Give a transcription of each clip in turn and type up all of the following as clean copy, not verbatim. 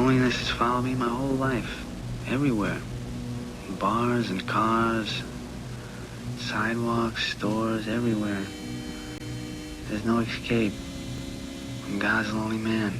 Loneliness has followed me my whole life, everywhere. In bars and cars, sidewalks, stores, everywhere. There's no escape from God's lonely man.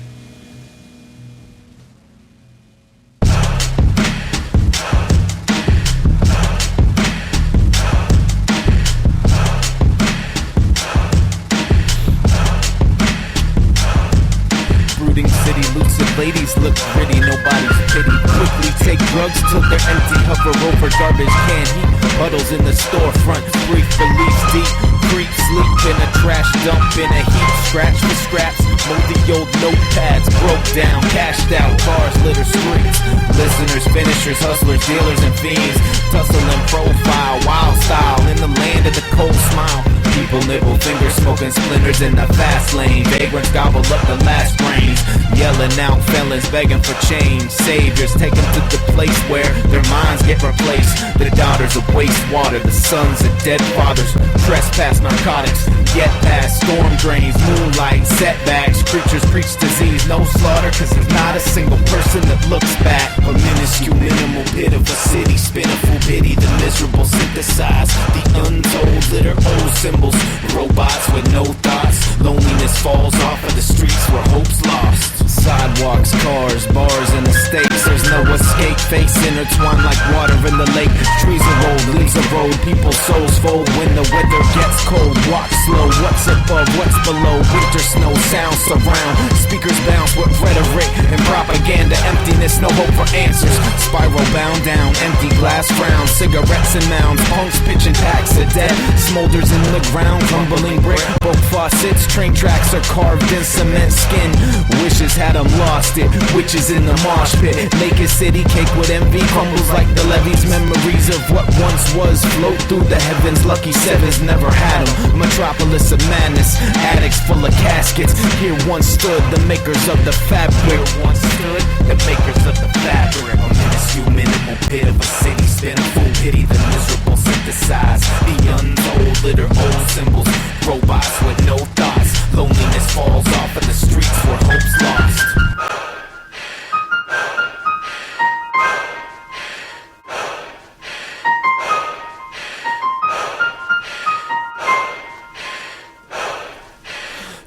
City, lucid ladies look pretty, nobody's pity. Quickly take drugs till they're empty, hover over garbage can. Heat puddles in the storefront, brief beliefs deep. Creep, sleep in a trash dump in a heap. Scratch for scraps, moldy old notepads broke down, cashed out, cars litter streets. Listeners, finishers, hustlers, dealers, and fiends. Tussle and profile, wild style in the land of the cold smile. People nibble, fingers smoking splinters in the fast lane. Vagrants gobble up the last brains. Yelling out, felons begging for change. Saviors take them to the place where their minds get replaced. The daughters of wastewater, the sons of dead fathers. Trespass narcotics, get past storm drains. Moonlight, setbacks, creatures preach disease. No slaughter, cause there's not a single person that looks back. A minuscule, minimal bit of a city. Spiniful pity, the miserable synthesize. The untold litter, old symbols. Robots with no thoughts. Loneliness falls off of the streets where hope's lost. Sidewalks, cars, bars, and estates. There's no escape, face intertwined like water in the lake. Trees are rolled, leaves are rolled, people's souls fold when the weather gets cold. Walk slow, what's above, what's below. Winter snow, sound surround. Speakers bounce with rhetoric and propaganda. Emptiness, no hope for answers. Spiral bound down, empty glass frowns. Cigarettes and mounds, punks pitching packs of dead. Smolders in the ground, crumbling brick. Broke faucets, train tracks are carved in cement skin. Wishes had them lost it, witches in the mosh pit. Naked city cake with envy crumbles like the levees. Memories of what once was float through the heavens. Lucky sevens never had them. Metropolis of madness, attics full of caskets. Here once stood the makers of the fabric. Here once stood the makers of the fabric. A minuscule minimal bit of a city. Spiniful pity, the miserable synthesize. The untold litter, old symbols. Robots with no thoughts. Loneliness falls off of the streets where hope's lost.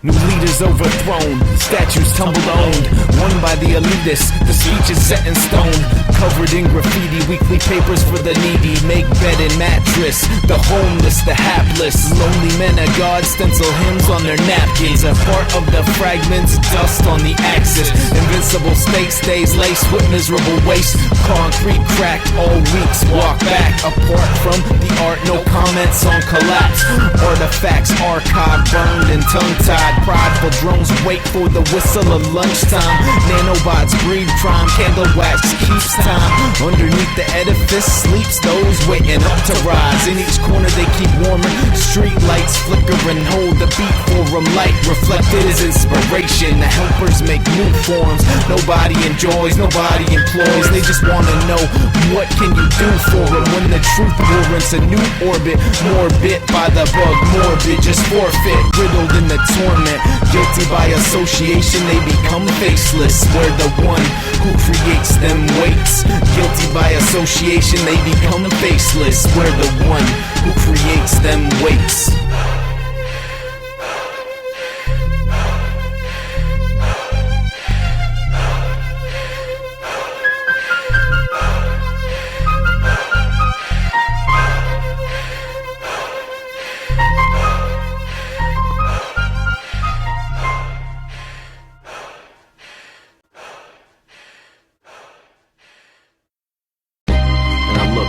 New leaders overthrown, statues tumbled owned, won by the elitists, the speech is set in stone. Covered in graffiti, weekly papers for the needy. Make bed and mattress, the homeless, the hapless. Lonely men of God stencil hymns on their napkins. A part of the fragments, dust on the axis. Invincible state stays laced with miserable waste. Concrete cracked, all weeks walk back. Apart from the art, no comments on collapse. Artifacts archived, burned and tongue-tied. Prideful drones wait for the whistle of lunchtime. Nanobots breathe crime, candle wax keeps time. Underneath the edifice sleeps those waiting up to rise. In each corner they keep warmer, street lights flicker and hold the beat for them. Light reflected is inspiration. The helpers make new forms. Nobody enjoys, nobody employs. They just wanna know, what can you do for them? When the truth warrants a new orbit. More bit by the bug, morbid, just forfeit. Riddled in the torment, guilty by association, they become faceless. Where the one who creates them waits. Guilty by association, they become faceless. Where the one who creates them waits.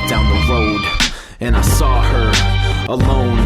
Down the road, and I saw her alone.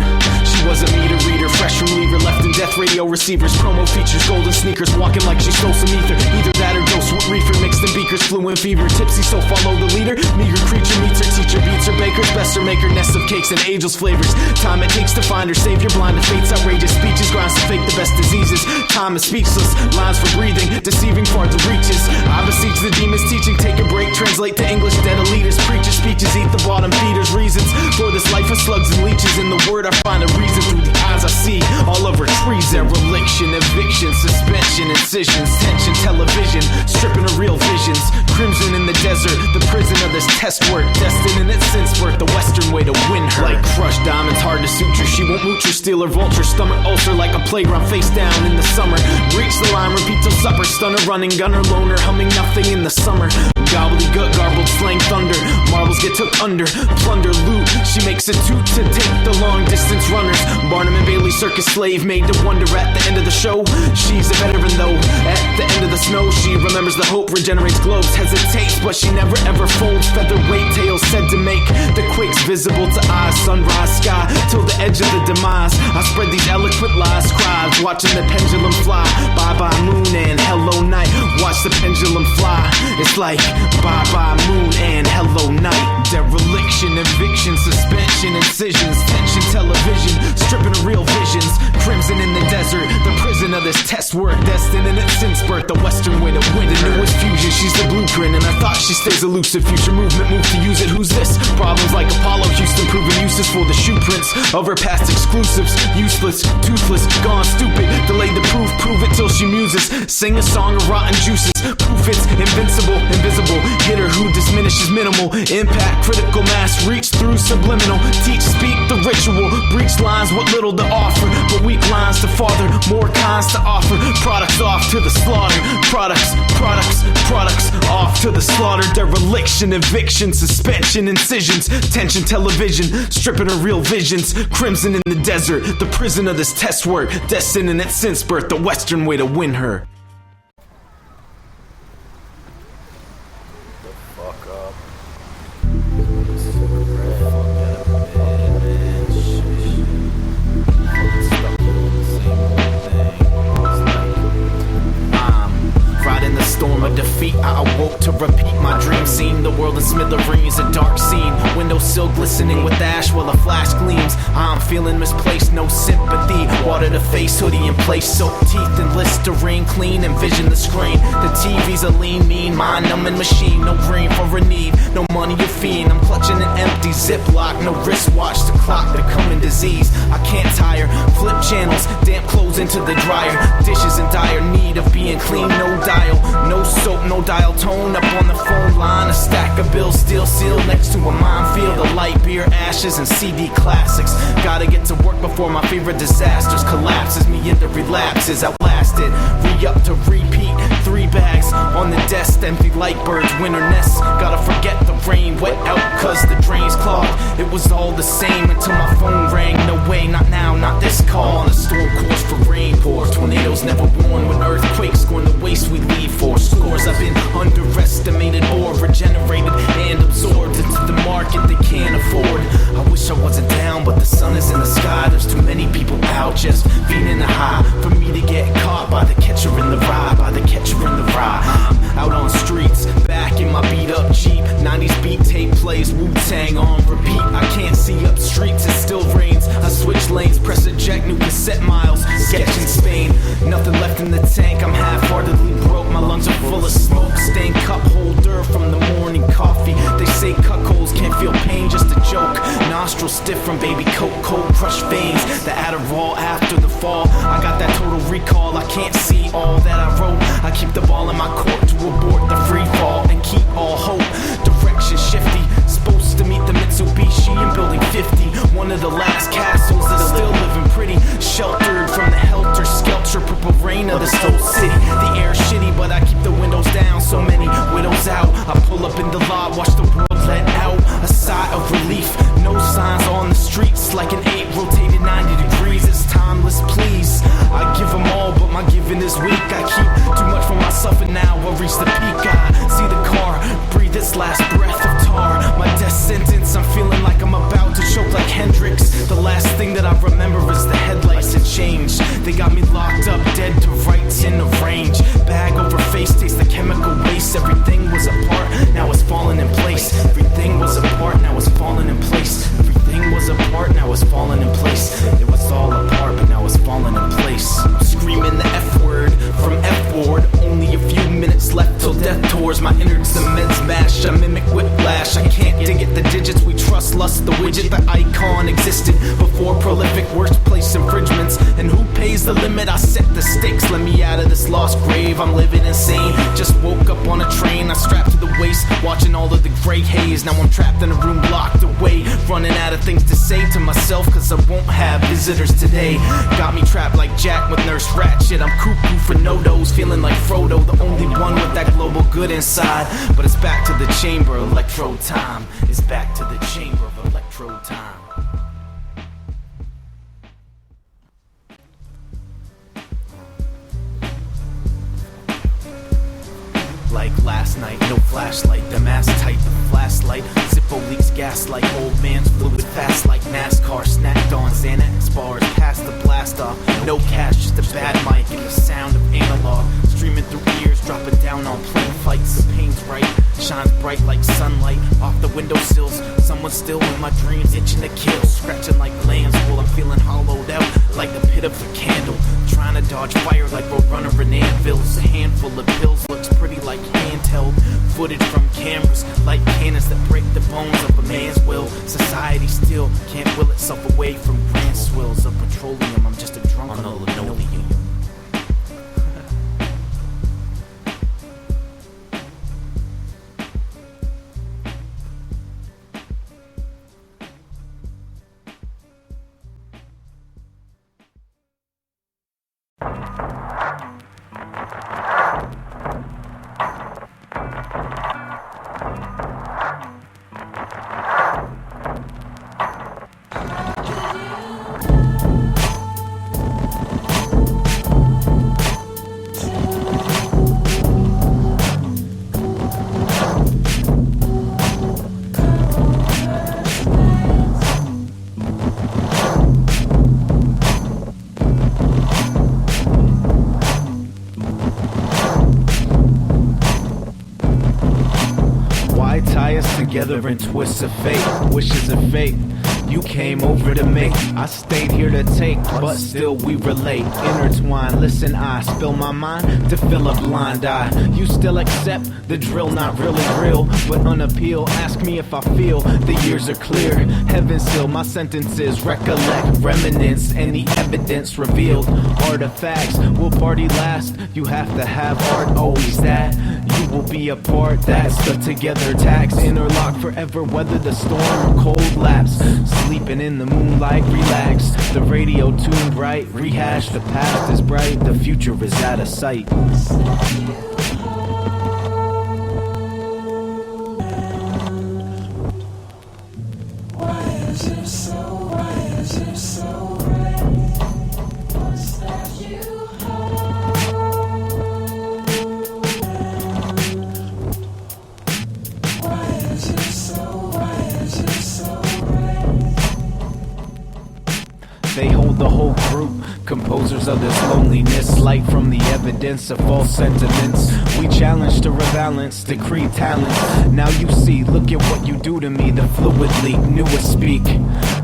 She was a meter reader, fresh from lever, left in death radio receivers. Promo features, golden sneakers, walking like she stole some ether. Either that or dose with reefer, mixed in beakers, flu and fever. Tipsy, so follow the leader. Meager creature meets her teacher, beats her baker's best her maker. Nest of cakes and angels flavors. Time it takes to find her savior, blind to fate's outrageous speeches. Grinds to fake the best diseases. Time is speechless, lines for breathing, deceiving far to reaches. I beseech the demons teaching, take a break, translate to English. Dead eliters, preachers, speeches, eat the bottom feeders. Reasons for this life of slugs and leeches. In the word I find a reason through the eyes I see all over trees. Dereliction, eviction, suspension, incisions, tension, television, stripping of real visions. Crimson in the desert, the prison of this test work. Destined in its sense worth, the western way to win her. Like crushed diamonds, hard to suture. She won't mooch her, steal her, vulture. Stomach ulcer like a playground, face down in the summer. Reach the line, repeat till supper. Stunner, running, gunner, loner, humming nothing in the summer. Gobbledygook, garbled, slang thunder. Marbles get took under, plunder, loot. She makes a toot to dip the long distance runners. Barnum and Bailey, circus slave, made to wonder at the end of the show. She's a veteran though, at the end of the snow. She remembers the hope, regenerates globes, hesitates, but she never ever folds. Featherweight tales said to make the quakes visible to eyes. Sunrise sky, till the edge of the demise. I spread these eloquent lies, scribes, watching the pendulum fly. Bye-bye moon and hello night, watch the pendulum fly. It's like bye-bye moon and hello night. Dereliction, eviction, suspension, incisions, tension, television, stripping of real visions. Crimson in the desert, the prison of this test work. Destined in its sense birth, the western way to win. The newest fusion, she's the blueprint, and I thought she stays elusive. Future movement, move to use it. Who's this? Problems like Apollo, Houston, proven useless for the shoe prints of her past exclusives. Useless, toothless, gone stupid. Delayed the proof, prove it till she muses. Sing a song of rotten juices. Proof it's invincible, invisible. Hitter who diminishes minimal impact. Critical mass, reach through subliminal. Teach, speak the ritual. Breach lines, what little to offer, but weak lines to father. More kinds to offer. Products off to the slaughter. Products off to the slaughter. Dereliction, eviction, suspension, incisions, tension, television, stripping of real visions. Crimson in the desert, the prison of this test work. Destined in its sense birth, the western way to win her. Defeat, I awoke to repeat my dream scene. The world in smithereens, a dark scene. Windowsill glistening with ash while a flash gleams. I'm feeling misplaced, no sympathy. Water to face, hoodie in place. Soaked teeth and Listerine, clean, envision the screen. The TV's a lean, mean, mind-numbing machine. No brain for a need, no money or fiend. I'm clutching an empty Ziploc, no wristwatch to clock the coming disease. I can't tire, flip channels, damp clothes into the dryer. Dishes in dire need of being clean, no dial, no soap, no dial tone. Up on the phone line, a stack of bills still sealed next to a minefield of light beer, ashes, and CD classics. Gotta get to work before my favorite disasters collapses me into relapses. Outlasted, re-up to repeat. 3 bags on the desk, empty light birds, winter nests. Gotta forget the rain, wet out cause the drain's clogged. It was all the same until my phone rang. No way, not now, not this call. On a storm course for rain pours, tornadoes never warn. When earthquakes scorn the waste we leave for. Scores I've been underestimated or regenerated and absorbed into the market they can't afford. I wish I wasn't down, but the sun is in the sky. There's too many people out just feeding the high for me to get caught by the catcher in the rye, by the catcher in the rye. I'm out on streets, back in my beat up Jeep. 90s beat tape plays, Wu-Tang on repeat. I can't see up streets, it still rains. I switch lanes, press eject, new cassette miles. Sketch in Spain, nothing left in the tank. I'm half-heartedly broke, my lungs are full of smoke. Stained cup holder from the morning coffee. They say cuckolds can't feel pain, just a joke. Nostrils stiff from baby coke, cold crushed veins. The Adderall after the fall. I got that total recall, I can't see all that I wrote. I keep the ball in my court to abort the free fall and keep all hope. Direction shifty, supposed to meet the Mitsubishi in building 50. One of the last castles that are still living pretty. Sheltered from the helter-skelter purple rain of the soul city. The air's shitty, but I keep the windows down. So many widows out. I pull up in the lot, watch the world let out. A sigh of relief, no signs on the streets. Like an 8 rotated 90 degrees. It's timeless, please. I give them all, but my giving is weak. I keep too much for myself, and now I reach the peak. I see the car, breathe its last breath of tar. My death sentence, I'm feeling like I'm about to choke like Hendrix. The last thing that I remember is the headlights had changed. They got me locked up, dead to rights in the range. Bag over face, taste the chemical waste. Everything was apart, now it's falling in place. Everything was apart, now it's falling in place. Everything was apart, now it's falling in place. It was all apart, but now it's falling in place. I'm screaming the F word from F ward. Only a few minutes left till death tours. My innards, the meds mash. I mimic whiplash. I can't dig at the digits we trust. force lust, the widget, the icon existed before prolific workplace infringements. And who pays the limit? I set the stakes. Let me out of this lost grave. I'm living insane. Just woke up on a train. I strapped to the waist, watching all of the gray haze. Now I'm trapped in a room locked away, running out of things to say to myself, cause I won't have visitors today. Got me trapped like Jack with Nurse Ratchet. I'm cuckoo for no-dos, feeling like Frodo, the only one with that global good inside. But it's back to the chamber, electro time. It's back to the chamber of electro time. Like last night, no flashlight, the mask tight, the flashlight, Zippo leaks gas like old man's fluid, fast like NASCAR, snacked on Xanax bars, past the blast off, no cash, just a bad mic and the sound of analog, streaming through ears, dropping down on plane fights, the pain's right, shines bright like sunlight, off the windowsills, someone still in my dreams, itching to kill, scratching like lambs, while I'm feeling hollowed out, like the pit of a candle, trying to dodge fire like Roadrunner and anvils, a handful of pills, looks pretty like handheld footage from cameras, like cannons that break the bones of a man's will. Society still can't will itself away from grand swills of petroleum. I'm just a drunk on a linoleum. Together in twists of fate, wishes of fate. You came over to make, I stayed here to take, but still we relate, intertwine. Listen, I spill my mind to fill a blind eye. You still accept the drill, not really real, but unappeal. Ask me if I feel the years are clear. Heaven still, my sentences recollect, remnants, any evidence revealed. Artifacts, will party last? You have to have art, always that. You will be a part, that's the together tax. Interlock forever, weather the storm or cold lapse. Sleeping in the moonlight, relax. The radio tuned right, rehash. The past is bright, the future is out of sight. They hold the whole group, composers of this loneliness, light from the evidence of false sentiments. We challenge to rebalance, decree talents. Now you see, look at what you do to me. The fluid leak, newest speak.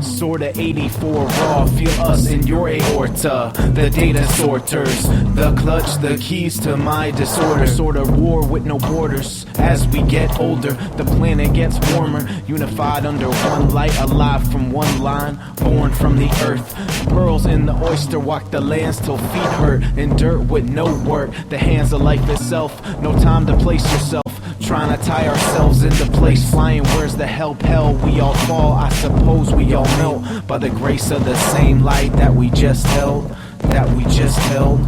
Sorta 84 raw, feel us in your aorta. The data sorters, the clutch, the keys to my disorder. Sorta war with no borders. As we get older, the planet gets warmer. Unified under one light, alive from one line, born from the earth. Pearls in the oyster, walk the lands till feet hurt. In dirt with no work, the hands of life itself. No time to place yourself, trying to tie ourselves into place. Flying, where's the hell? We all fall, I suppose we all melt by the grace of the same light that we just held. That we just held.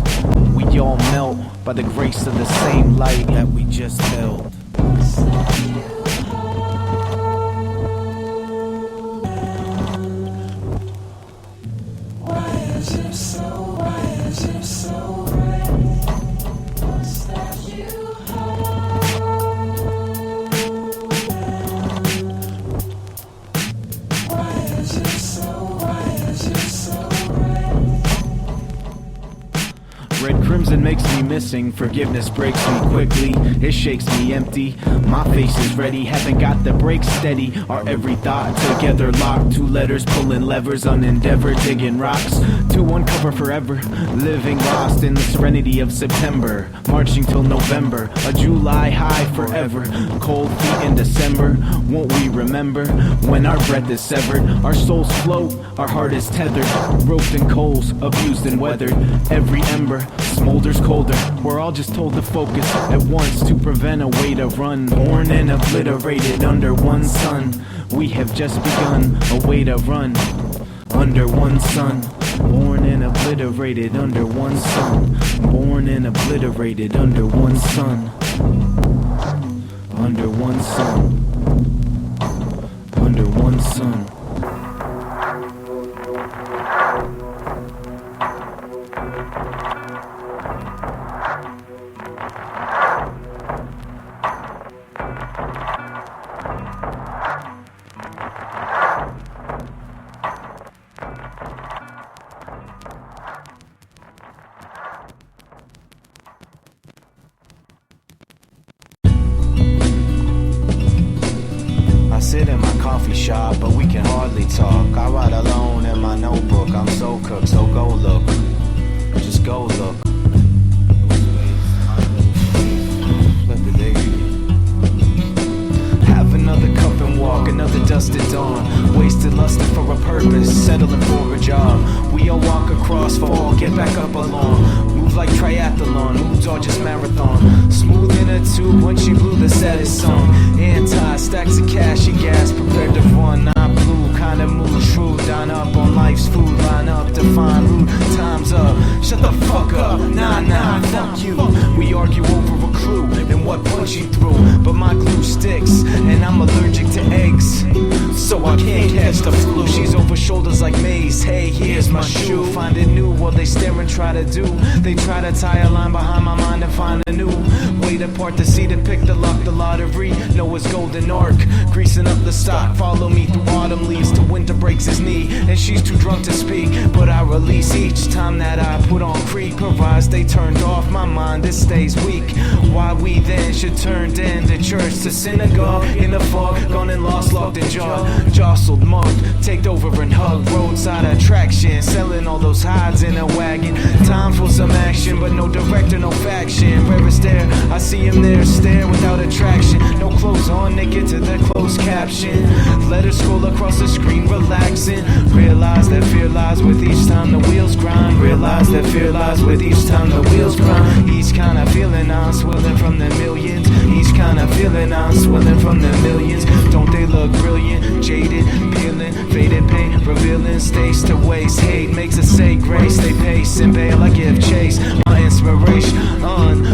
We all melt by the grace of the same light that we just held. Red crimson makes me missing, forgiveness breaks me quickly. It shakes me empty, my face is ready, haven't got the brakes steady. Our every thought together locked, two letters pulling levers on endeavor, digging rocks to uncover forever, living lost in the serenity of September, marching till November, a July high forever, cold feet in December. Won't we remember when our breath is severed, our souls float, our heart is tethered, roped in coals, abused and weathered. Every ember smolders colder, we're all just told to focus at once to prevent a way to run, born and obliterated under one sun. We have just begun a way to run under one sun, born and obliterated under one sun, born and obliterated under one sun, under one sun, under one sun. I sit in my coffee shop, but we can hardly talk. I write alone in my notebook. I'm so cooked, so go look. Just go look. Let the day begin. Have another cup and walk, another dusted dawn. Wasted lusting for a purpose, settling for a job. We all walk across, fall, get back up along. Move like triathlon, moves are just marathon. Smooth in a tube when she blew the saddest song. Anti, stacks of cash, she gas, prepared to run. Not blue, kind of mood, shrewd. Dine up on life's food, line up to find root. Time's up, shut the fuck up, nah, fuck you. We argue over a clue and what punch you through. But my glue sticks, and I'm allergic to eggs, so I can't catch the flu. She's over shoulders like maze, hey, here's my shoe. Find it new, what they stare and try to do. They try to tie a line behind my mind and find a new way to part the seed and pick the luck, the lottery. Noah's golden ark, greasing up the stock. Follow me through autumn leaves till winter breaks his knee. And she's too drunk to speak, but I release each time that I put on creep. Her eyes, they turned off my mind, it stays weak. Why we then should turn in to church, to synagogue, in the fog, gone and lost, locked and jawed, jostled, mugged, taked over and hugged. Roadside attraction, selling all those hides in a wagon. Time for some action, but no director, no faction. Rarest stare, I see him there, stare without attraction. No clothes on, naked to their closed caption. Letters scroll across the screen, relaxing. Realize that fear lies with each time the wheels grind. Realize that fear lies with each time the wheels grind. Each kind of feeling I'm swilling from the millions. Each kind of feeling I'm swilling from the millions. Don't they look brilliant? Jaded, peeling, faded paint, revealing stays to waste. Hate makes us say grace. They pace and bail, I give chase. My inspiration,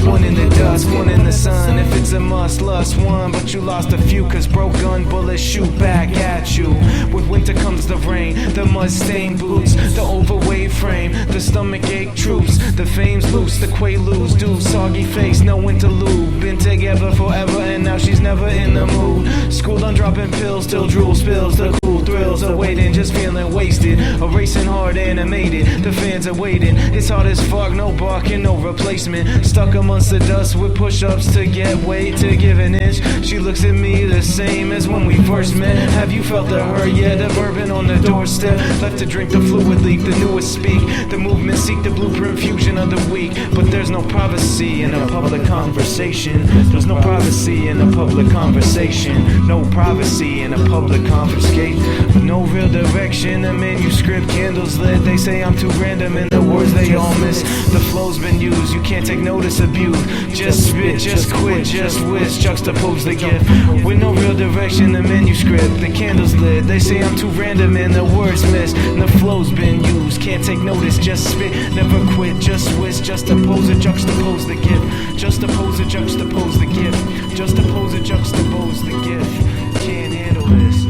one in the dust, one in the sun. If it's a must, lust one, but you lost a few, cause broke gun bullets shoot back at you. With winter comes the rain, the mud-stained boots, the overweight frame, the stomach ache troops, the fame's loose, the quaaludes do, soggy face, no interlude. Been together forever and now she's never in the mood. Schooled on dropping pills till drool spills, the cool thrills are waiting, just feeling wasted. Erasing hard animated, the fans are waiting. It's hard as fuck, no barking, no replacement. Stuck amongst the dust with push-ups to get weight, to give an inch. She looks at me the same as when we first met. Have you felt the hurt yet? The bourbon on the doorstep, left to drink the fluid leak. The newest speak, the movement seek the blueprint fusion of the weak. But there's no privacy in a public conversation. There's no privacy in a public conversation. No privacy in a public confiscate. With no real direction, a manuscript, candles lit. They say I'm too random in the words they all miss. The flow's been used, you can't take notice of you. Just spit, just quit, just wish, juxtapose the gift. With no real direction, the manuscript, the candles lit. They say I'm too random and the words miss. And the flow's been used, can't take notice, just spit, never quit, just wish, juxtapose it, juxtapose the gift. Juxtapose it, juxtapose the gift. Juxtapose it, juxtapose the gift. Can't handle this.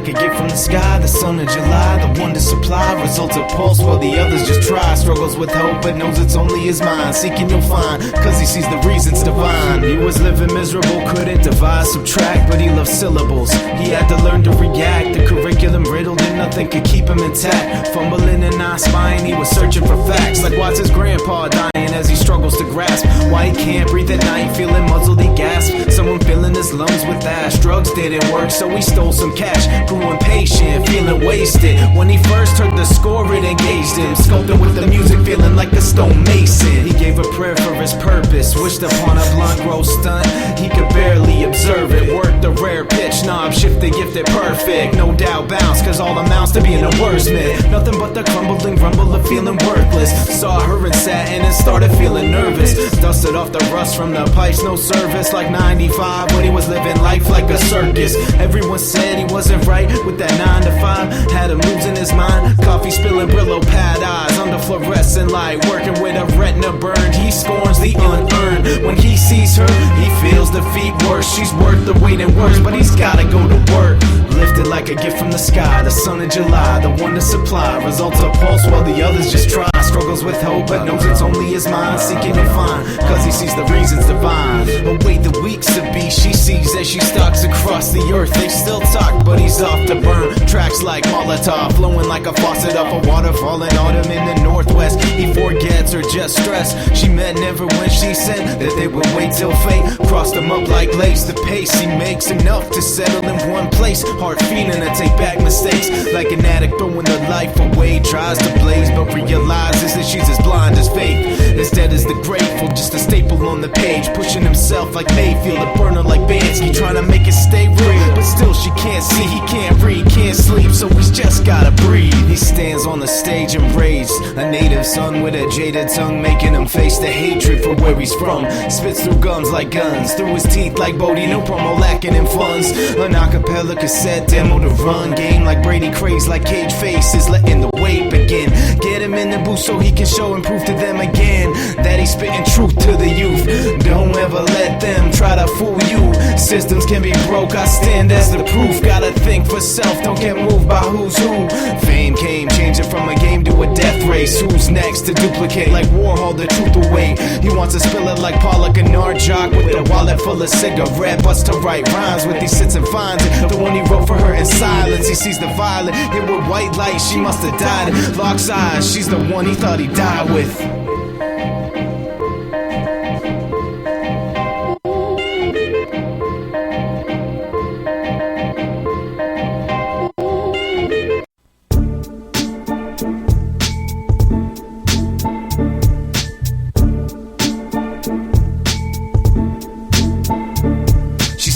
like a gift from the sky, the sun of July, the one to supply results of pulse while the others just try. Struggles with hope but knows it's only his mind. Seeking you'll find, cause he sees the reasons divine. He was living miserable, couldn't divide, subtract, but he loved syllables. He had to learn to react. The curriculum riddled and nothing could keep him intact. Fumbling and not spying, he was searching for facts. Like why's his grandpa dying as he struggles to grasp? Why he can't breathe at night, feeling muzzled he gasps. Someone filling his lungs with ash. Drugs didn't work so he stole some cash. Grew impatient, feeling wasted. When he first heard the score it engaged him. Sculpted with the music, feeling like a stone mason. He gave a prayer for his purpose, wished upon a blunt growth stunt. He could barely observe it. Worked the rare pitch knob, shifted, gifted, perfect. No doubt bounce, cause all amounts to being a wordsmith. Nothing but the crumbling rumble of feeling worthless. Saw her and sat in and started feeling nervous. Dusted off the rust from the pipes, no service. Like 95 when he was living life like a circus. Everyone said he wasn't right with that 9 to 5. Had him losing his mind. Coffee spilling, Brillo pad eyes under fluorescent light. Working with a retina burned. He scorns the unearned. When he sees her, he feels defeat worse. She's worth the wait and worse, but he's gotta go to work. Lifted like a gift from the sky, the sun of July, the one to supply results of pulse while the others just try. Struggles with hope but knows it's only his mind. Seeking to find, cause he sees the reasons divine. Away the weeks to be, she sees as she stalks across the earth. They still talk but he's off to burn. Tracks like Molotov, flowing like a faucet off a waterfall in autumn in the northwest. He forgets or just stress. She meant never when she said that they would wait till fate crossed them up like lace. The pace he makes enough to settle in one place. Heart feeding to take back mistakes. Like an addict throwing their life away. Tries to blaze but realizes that she's as blind as faith. As dead as the grateful, just a staple on the page. Pushing himself like Mayfield, a burner like Bansky. Trying to make it stay real, but still she can't see. He can't read, can't sleep, so he's just gotta breathe. He stands on the stage enraged, a native son with a jaded tongue, making him face the hatred for where he's from. Spits through gums like guns, through his teeth like Bodie, no promo lacking in funds. An acapella cassette demo to run game like Brady, craze like Cage Faces, letting the wait begin. Get him in the booth so he can show and prove to them again that he's spitting truth to the youth. Don't ever let them try to fool you. Systems can be broke, I stand as the proof. Gotta think for self, don't get moved by who's who. Fame came, changing from a game to a death race. Who's next to duplicate like Warhol, the truth away. He wants to spill it like Pollock and Jock with a wallet full of cigarette butts to write rhymes with. He sits and finds it, the one he wrote for her in silence. He sees the violet hit with white light, she must have died. Locks eyes, she's the one he thought he'd die with.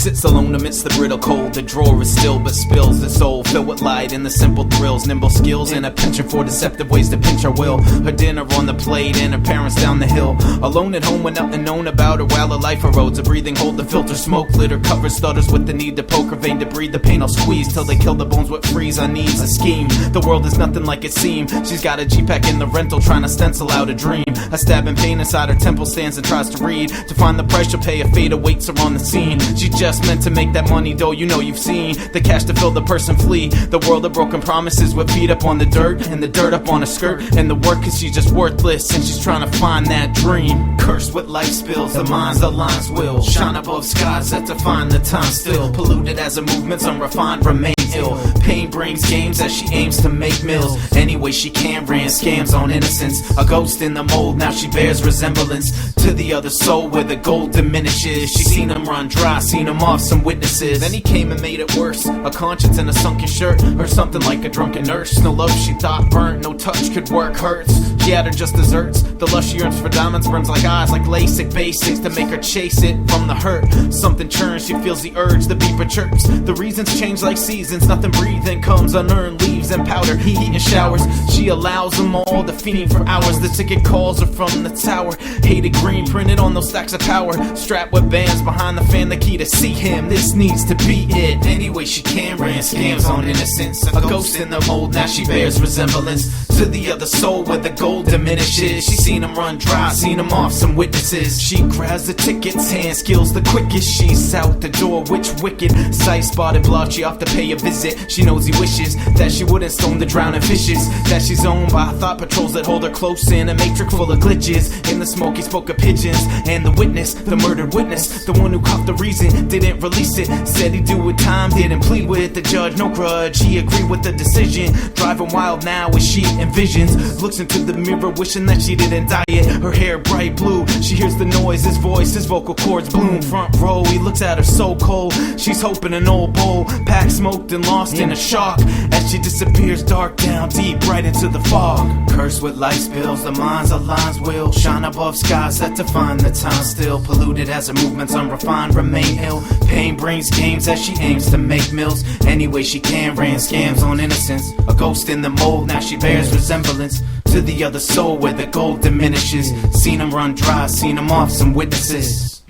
Sits alone amidst the brittle cold. The drawer is still but spills the soul, filled with light and the simple thrills. Nimble skills and a penchant for deceptive ways to pinch her will. Her dinner on the plate and her parents down the hill. Alone at home with nothing known about her while her life erodes. A breathing hold, the filter smoke lit her cover stutters with the need to poke her vein to breathe. The pain I'll squeeze till they kill the bones with freeze. Her needs a scheme. The world is nothing like it seems. She's got a G-Pack in the rental trying to stencil out a dream. A stabbing pain inside her temple stands and tries to read. To find the price she'll pay, a fate awaits her on the scene. She just meant to make that money though, you know you've seen the cash to fill the person flee. The world of broken promises with feet up on the dirt and the dirt up on her skirt. And the work cause she's just worthless and she's trying to find that dream. Cursed with life spills, the minds, the lines will shine above skies that define the time still. Polluted as her movements, unrefined remain ill. Pain brings games as she aims to make mills. Any way she can, ran scams on innocence. A ghost in the mold, now she bears resemblance to the other soul where the gold diminishes. She seen him run dry, seen him off some witnesses. Then he came and made it worse. A conscience in a sunken shirt, or something like a drunken nurse. No love she thought burnt, no touch could work, hurts. She had her just desserts. The lust she yearns for diamonds burns like eyes, like LASIK basics to make her chase it from the hurt. Something churns, she feels the urge, the beeper chirps. The reasons change like seasons, nothing breathing comes unearned. Leaves and powder, heat and showers. She allows them all, the fiending for hours. The ticket calls her from the tower. Hated green printed on those stacks of power. Strapped with bands behind the fan, the key to see. mayhem, this needs to be it. Anyway she can, ran scams on innocence. A ghost in the mold, now she bears resemblance to the other soul where the gold diminishes. She seen him run dry, seen him off some witnesses. She grabs the tickets, hand skills the quickest. She's out the door, which wicked sight spotted block. She off to pay a visit. She knows he wishes that she wouldn't stone the drowning fishes. That she's owned by thought patrols that hold her close in a matrix full of glitches. In the smoke he spoke of pigeons, and the witness, the murdered witness, the one who caught the reason, didn't release it. Said he'd do with time, didn't plead with the judge, no grudge. He agreed with the decision. Driving wild now as she envisions. Looks into the mirror wishing that she didn't dye it. Her hair bright blue. She hears the noise, his voice, his vocal cords bloom. Front row, he looks at her so cold. She's hoping an old bowl, packed, smoked and lost in a shock. As she disappears dark down deep right into the fog. Cursed with light spills, the mind's a line's will shine above skies that define the time still. Polluted as her movements unrefined remain ill. Pain brings games as she aims to make mills. Anyway she can, ran scams on innocence. A ghost in the mold, now she bears resemblance to the other soul where the gold diminishes. Seen him run dry, seen him off some witnesses.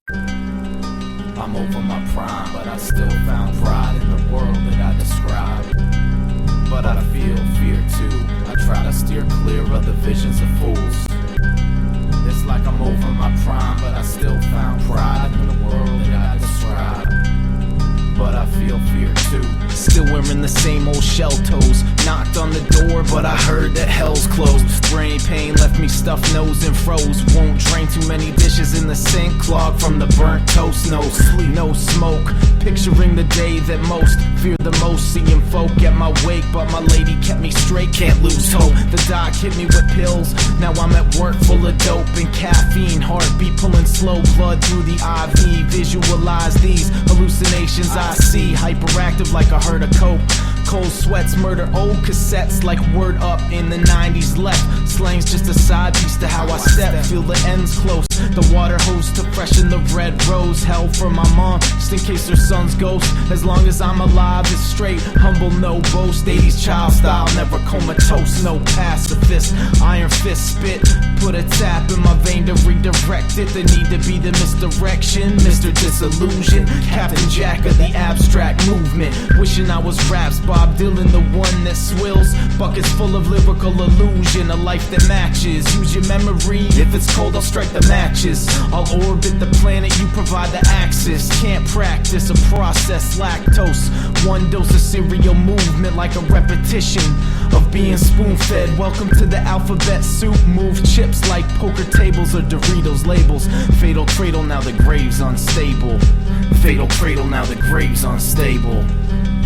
I'm over my prime, but I still found pride in the world that I describe. But I feel fear too. I try to steer clear of the visions of fools. It's like I'm over my prime, but I still found pride in the world that I describe. But I feel fear too. Still wearing the same old shell toes. Knocked on the door, but I heard that hell's closed. Brain pain left me stuffed nose and froze. Won't drain too many dishes in the sink. Clogged from the burnt toast. No sleep, no smoke. Picturing the day that most fear the most. Seeing folk at my wake, but my lady kept me straight. Can't lose hope. The doc hit me with pills. Now I'm at work full of dope and caffeine. Heartbeat pulling slow blood through the IV. Visualize these hallucinations I see. Hyperactive like I heard a cope. Cold sweats, murder old cassettes like Word Up in the 90s left. Slang's just a side piece to how I step. Feel the ends close. The water hose to freshen the red rose. Hell for my mom, just in case her son's ghost. As long as I'm alive, it's straight. Humble, no boast. 80s child style, never comatose. No pacifist. Iron fist spit. Put a tap in my vein to redirect it. The need to be the misdirection. Mr. Disillusion. Captain Jack of the abstract movement. Wishing I was raps. Bob Dylan, the one that swills. Buckets full of lyrical illusion. A life that matches. Use your memory. If it's cold, I'll strike the matches. I'll orbit the planet, you provide the axis. Can't practice a process, lactose. One dose of cereal movement like a repetition of being spoon-fed. Welcome to the alphabet soup. Move chips like poker tables or Doritos labels. Fatal cradle, now the grave's unstable. Fatal cradle, now the grave's unstable.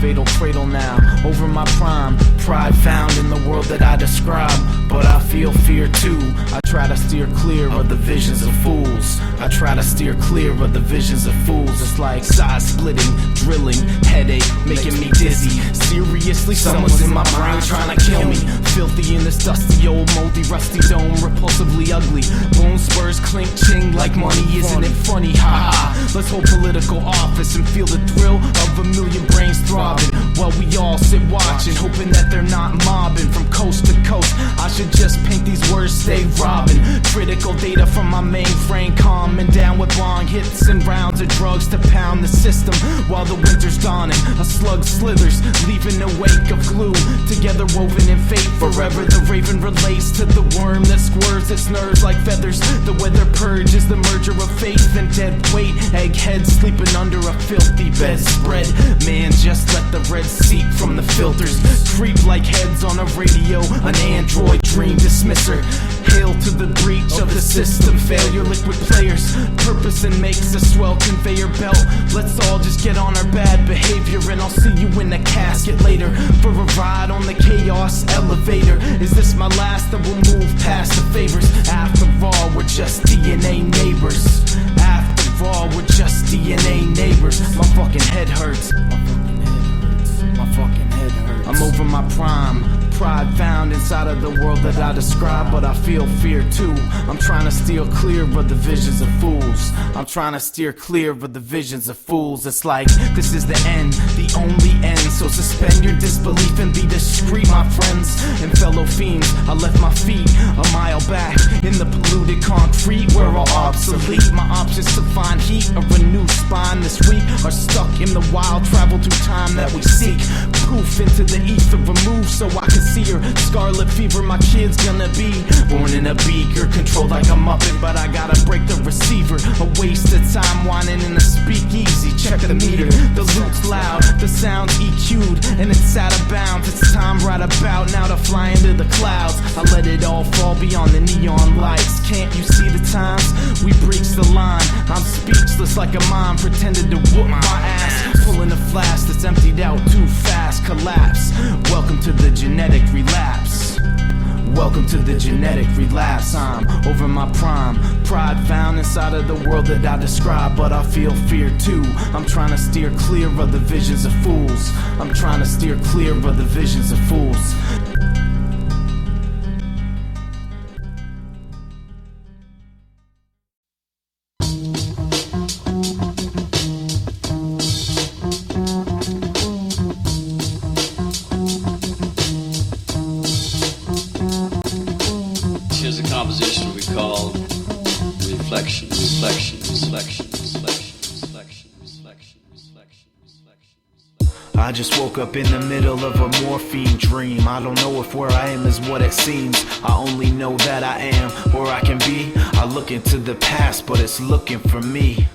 Fatal cradle now, over my prime. Pride found in the world that I describe. But I feel fear too. I try to steer clear of the visions of fools. I try to steer clear of the visions of fools. It's like side splitting, drilling, headache, making me dizzy. Seriously, someone's in my brain trying to kill me. Filthy in this dusty old moldy rusty dome. Repulsively ugly, bone spurs clink ching like money. Isn't it funny? Ha ha. Let's hold political office and feel the thrill of a million brains throbbing while we all sit watching, hoping that they're not mobbing from coast to coast. I should just paint these words, stay robbing. Critical data from my mainframe, calming down with bong hits and rounds of drugs to pound the system while the winter's dawning. A slug slithers, leaving a wake of glue. Together woven in fate forever, the raven relates to the worm that squirts its nerves like feathers. The weather purge is the merger of faith and dead weight. Egghead sleeping under a filthy bedspread. Man, just let the red seep from the filters creep like heads on a radio. An android dream dismisser. Hail to the breach of the system. Failure liquid players. Purpose and makes a swell conveyor belt. Let's all just get on our bad behavior, and I'll see you in the casket later for a ride on the chaos elevator. Is this my last? Then we'll move past the favors. After all, we're just DNA neighbors. After all, we're just DNA neighbors. My fucking head hurts. My fucking head hurts. I'm over my prime. Pride found inside of the world that I describe, but I feel fear too. I'm trying to steer clear of the visions of fools. I'm trying to steer clear of the visions of fools. It's like this is the end, the only end. So suspend your disbelief and be discreet, my friends and fellow fiends. I left my feet a mile back in the polluted concrete where all obsolete. My options to find heat or a new spine this week are stuck in the wild, travel through time that we seek. Poof into the ether, remove so I can see her. Scarlet fever, my kid's gonna be born in a beaker, controlled like a muppet, but I gotta break the receiver. A waste of time whining in a speakeasy. Check the meter, the loop's loud, the sound's EQ'd, and it's out of bounds. It's time right about now to fly into the clouds. I let it all fall beyond the neon lights. Can't you see the times? We breached the line. I'm speechless like a mime, pretended to whoop my ass. Pulling a flask that's emptied out too fast. Collapse. Welcome to the genetic relapse. Welcome to the genetic relapse. I'm over my prime. Pride found inside of the world that I describe, but I feel fear too. I'm trying to steer clear of the visions of fools. I'm trying to steer clear of the visions of fools. Here's a composition we call reflection, reflection, reflection, reflection, reflection, reflection, reflection, reflection. I just woke up in the middle of a morphine dream. I don't know if where I am is what it seems. I only know that I am where I can be. I look into the past, but it's looking for me.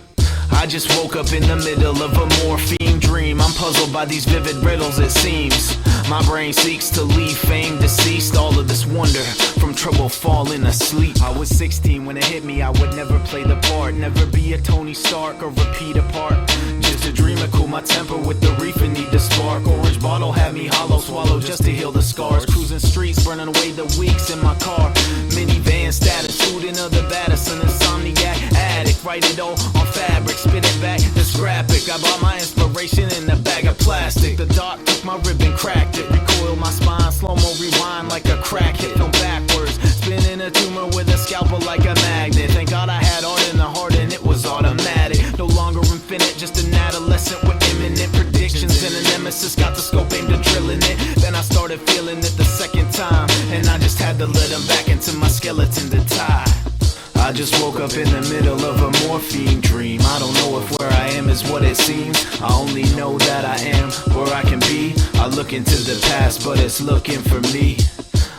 I just woke up in the middle of a morphine dream. I'm puzzled by these vivid riddles, it seems. My brain seeks to leave fame deceased. All of this wonder from trouble falling asleep. I was 16 when it hit me, I would never play the part. Never be a Tony Stark or repeat a part. Just a dream to cool my temper with the reef and need to spark. Orange bottle had me hollow swallow just to heal the scars. Cruising streets, burning away the weeks in my car. Minivan status, student of the baddest, an insomniac addict. Write it all on fabric, spit it back, this graphic. I bought my inspiration in a bag of plastic. The doc took my ribbon, cracked it, recoiled my spine, slow-mo rewind like a crack hit, film backwards, spinning a tumor with a scalpel like a magnet. Thank God I had art in the heart and it was automatic. No longer infinite, just an adolescent with imminent predictions and a nemesis. Got the scope aimed at drilling it. Then I started feeling it the second time, and I just had to let him back into my skeleton to tie. I just woke up in the middle of a morphine dream. I don't know if where I am is what it seems. I only know that I am where I can be. I look into the past, but it's looking for me.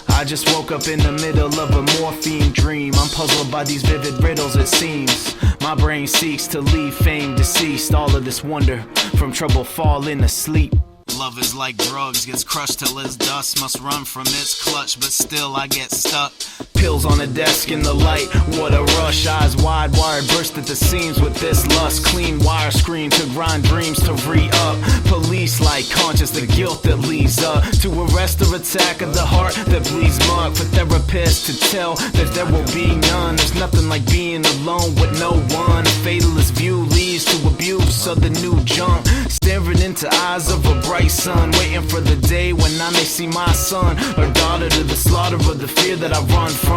I just woke up in the middle of a morphine dream. I'm puzzled by these vivid riddles, it seems. My brain seeks to leave fame deceased. All of this wonder from trouble falling asleep. Love is like drugs, gets crushed till it's dust. Must run from its clutch, but still I get stuck. Pills on the desk in the light, what a rush. Eyes wide, wired, burst at the seams with this lust. Clean wire screen to grind dreams to re-up. Police like conscious, the guilt that leads up to arrest or attack of the heart that bleeds mud. For therapists to tell that there will be none. There's nothing like being alone with no one. A fatalist view leads to abuse of the new junk. Staring into eyes of a bright sun, waiting for the day when I may see my son or daughter to the slaughter of the fear that I run from.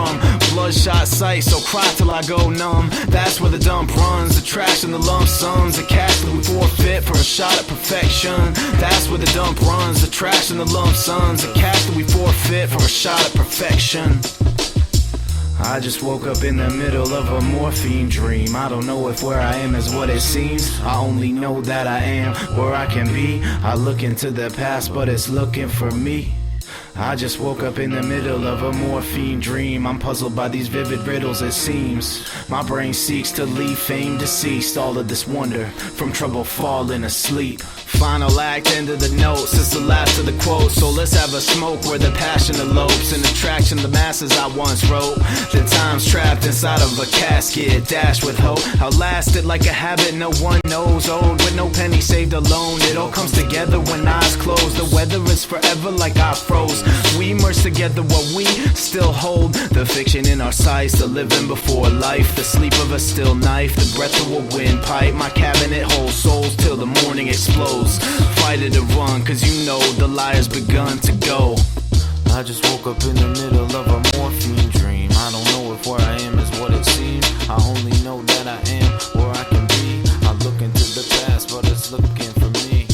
Bloodshot sight, so cry till I go numb. That's where the dump runs, the trash and the lump sums, the cash that we forfeit for a shot at perfection. That's where the dump runs, the trash and the lump sums, the cash that we forfeit for a shot at perfection. I just woke up in the middle of a morphine dream. I don't know if where I am is what it seems. I only know that I am where I can be. I look into the past, but it's looking for me. I just woke up in the middle of a morphine dream. I'm puzzled by these vivid riddles, it seems. My brain seeks to leave fame deceased. All of this wonder from trouble falling asleep. Final act, end of the notes, it's the last of the quotes. So let's have a smoke where the passion elopes. An attraction the masses I once wrote. The time's trapped inside of a casket, dashed with hope. Outlasted like a habit no one knows. Old with no penny saved alone. It all comes together when eyes close. The weather is forever like I froze. We merge together what we still hold. The fiction in our sights, the living before life. The sleep of a still knife, the breath of a windpipe. My cabinet holds souls till the morning explodes. Fight it or run, cause you know the liar's begun to go. I just woke up in the middle of a morphine dream. I don't know if where I am is what it seems. I only know that I am where I can be. I look into the past, but it's looking for me.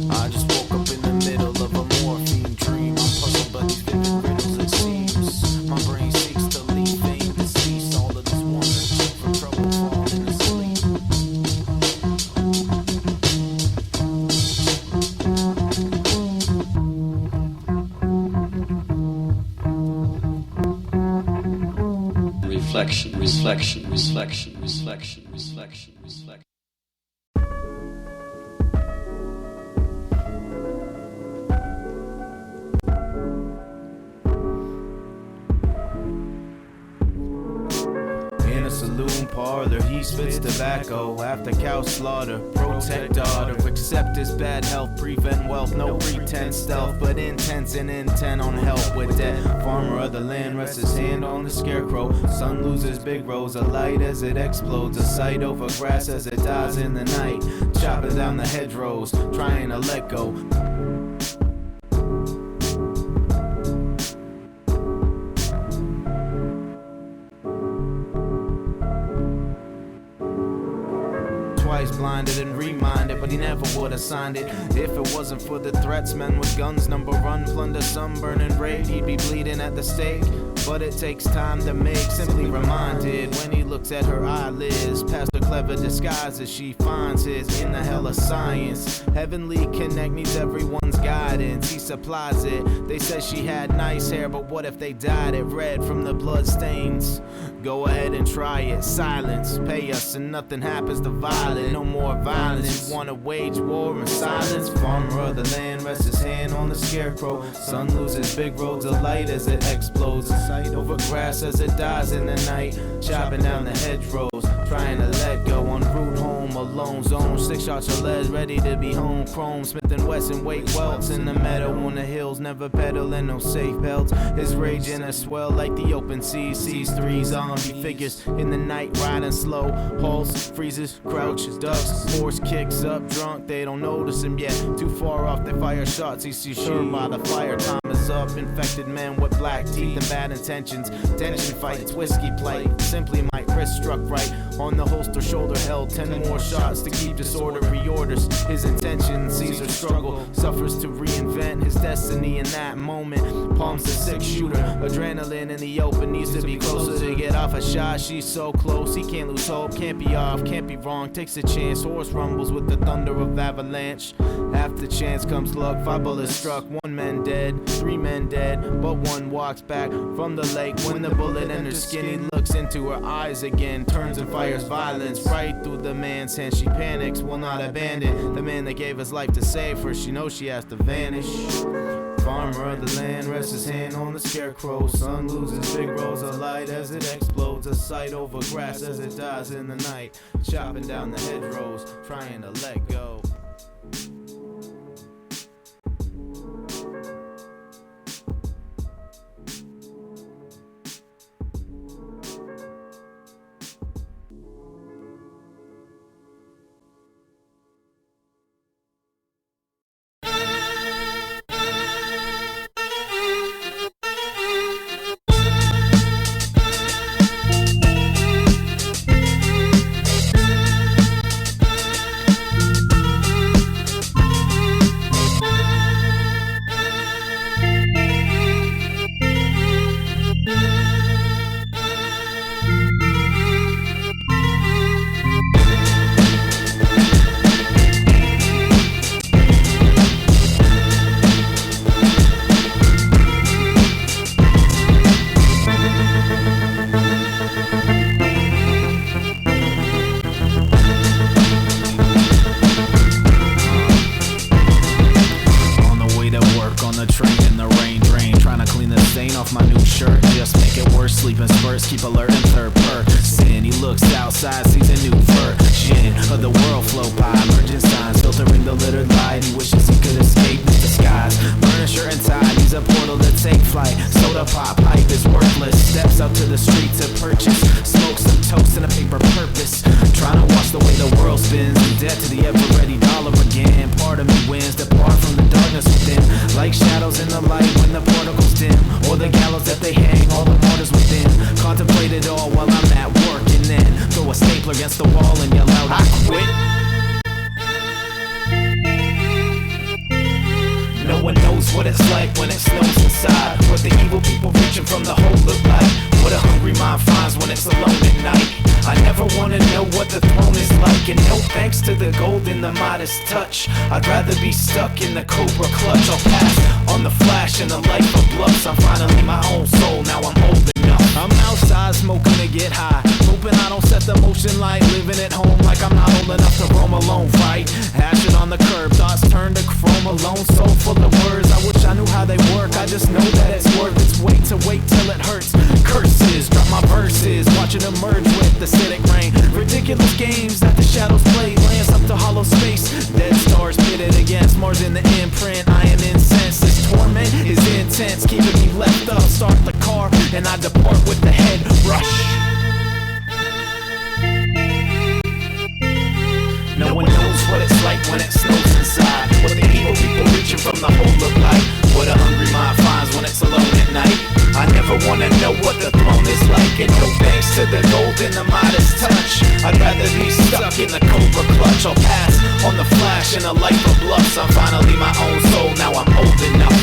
I just woke up in the middle of a morphine dream. I'm puzzled by these vivid riddles it seems. My brain seeks to leave fame deceased. All of this wonder from trouble falling asleep. Reflection, reflection, reflection, reflection, reflection, reflection. In a saloon parlor, he spits tobacco after cow slaughter. Protect daughter, accept his bad health, prevent wealth, no pretense stealth, but intense and intent on help with that. Farmer of the land rests his hand on the scarecrow. Sun loses big rows of light as it explodes. A sight over grass as it dies in the night. Chopping down the hedgerows, trying to let go. Twice blinded and reminded, but he never would have signed it if it wasn't for the threats. Men with guns, number run, plunder, sunburn and raid. He'd be bleeding at the stake, but it takes time to make. Simply reminded when he looks at her eyelids, past the clever disguises she finds his in the hell of science. Heavenly connect needs everyone's guidance, he supplies it. They said she had nice hair, but what if they dyed it red from the blood stains? Go ahead and try it. Silence, pay us and nothing happens to violence. No more violence, you wanna wage war in silence. Farmer of the land rests his hand on the scarecrow. Sun loses big roads of light as it explodes. A sight over grass as it dies in the night. Chopping down the hedgerows, trying to let go. On route home, alone zone. 6 shots of lead ready to be home. Chrome, Smith and Wesson, wake welts in the meadow on the hills. Never peddling no safe belts. His rage in a swell like the open sea. Sees 3 zombie figures in the night riding slow. Pulse freezes, crouches, ducks. Horse kicks up, drunk, they don't notice him yet. Too far off, they fire shots. He sees sure by the fire. Time is up. Infected men with black teeth and bad intentions. Tension fights, whiskey plight. Simply my wrist struck right on the holster, shoulder held. 10 more shots to keep disorder. Reorders his intention. Sees her struggle, suffers to reinvent his destiny in that moment. Palms the 6-shooter. Adrenaline in the open, needs to be closer to get off a shot. She's so close, he can't lose hope. Can't be off, can't be wrong. Takes a chance. Horse rumbles with the thunder of avalanche. After chance comes luck. 5 bullets struck, 1 man dead, 3 men dead, but 1 walks back from the lake. When the bullet enters skin, he looks into her eyes again, turns and fires violence right through the man's hand. She panics, will not abandon the man that gave his life to save her. She knows she has to vanish. Farmer of the land rests his hand on the scarecrow. Sun loses big rows of light as it explodes. A sight over grass as it dies in the night. Chopping down the hedgerows, trying to let go. sleeping spurs, keep alert in third person. He looks outside, sees a new version of the world flow by. Emergent signs filtering the littered light. He wishes he could escape with disguise. Burning shirt and tie, he's a portal to take flight. Soda pop pipe is worthless. Steps out to the street to purchase. Smoke some toast and a paper purpose. Trying to watch the way the world spins. In debt to the ever-ready dollar again. Part of me wins, depart from the darkness within. Like shadows in the light when the particles dim. against the wall and yell out, I quit. No one knows what it's like when it snows inside, what the evil people reaching from the hole look like, what a hungry mind finds when it's alone at night. I never wanna know what the throne is like, and no thanks to the gold and the modest touch. I'd rather be stuck in the cobra clutch. I'll pass on the flash and the life of bluffs. I'm finally my own soul, now I'm old enough. I'm outside smoking to get high, hoping I don't set the motion light. Living at home like I'm not old enough to roam alone, right? Hashing on the curb, thoughts turn to chrome alone. So full of words, I wish I knew how they work. I just know that it's worth its weight to wait till it hurts. Curses, drop my verses, watching them merge with the acidic rain. Ridiculous games that the shadows play, lands up to hollow space. Dead stars pitted against Mars in the imprint. I am incensed, this torment is intense, keeping me left up. Start the car and I depart with the head rush. No one knows what it's like when it snows inside, what the evil people reaching from the hole look like, what a hungry mind finds when it's alone at night. I never wanna know what the throne is like, and no thanks to the gold and the modest touch. I'd rather be stuck in the cobra clutch. I'll pass on the flash and a life of bluffs. I'm finally my own soul, now I'm old enough.